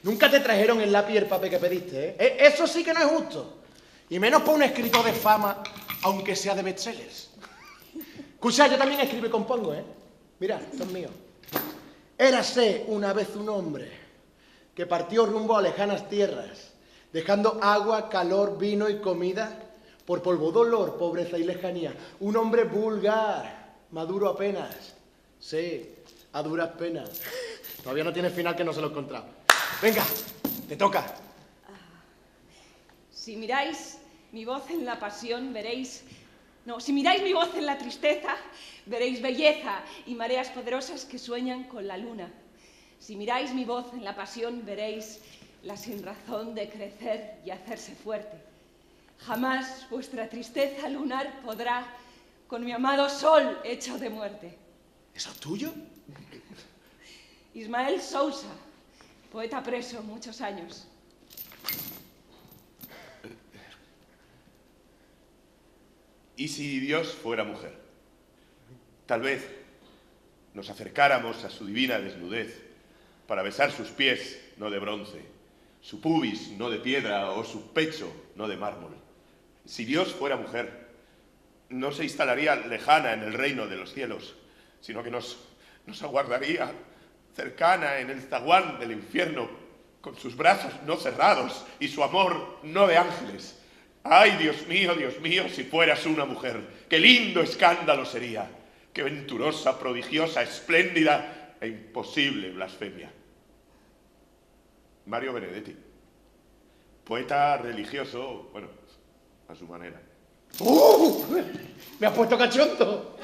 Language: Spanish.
Nunca te trajeron el lápiz y el papel que pediste, ¿eh? Eso sí que no es justo. Y menos para un escritor de fama, aunque sea de bestsellers. Escucha, yo también escribo y compongo, ¿eh? Mira, esto es mío. Érase una vez un hombre que partió rumbo a lejanas tierras, dejando agua, calor, vino y comida por polvo, dolor, pobreza y lejanía. Un hombre vulgar, maduro apenas. Sí, a duras penas. Todavía no tiene final que no se lo he encontrado. Venga, te toca. Si miráis mi voz en la pasión, veréis... No, si miráis mi voz en la tristeza, veréis belleza y mareas poderosas que sueñan con la luna. Si miráis mi voz en la pasión, veréis la sinrazón de crecer y hacerse fuerte. Jamás vuestra tristeza lunar podrá con mi amado sol hecho de muerte. ¿Eso es tuyo? Ismael Sousa, poeta preso muchos años. ¿Y si Dios fuera mujer? Tal vez nos acercáramos a su divina desnudez para besar sus pies, no de bronce, su pubis, no de piedra, o su pecho, no de mármol. Si Dios fuera mujer, no se instalaría lejana en el reino de los cielos, sino que nos aguardaría cercana en el zaguán del infierno, con sus brazos no cerrados y su amor no de ángeles. ¡Ay, Dios mío, si fueras una mujer! ¡Qué lindo escándalo sería! ¡Qué venturosa, prodigiosa, espléndida e imposible blasfemia! Mario Benedetti, poeta religioso, bueno, a su manera. Me has puesto cachondo.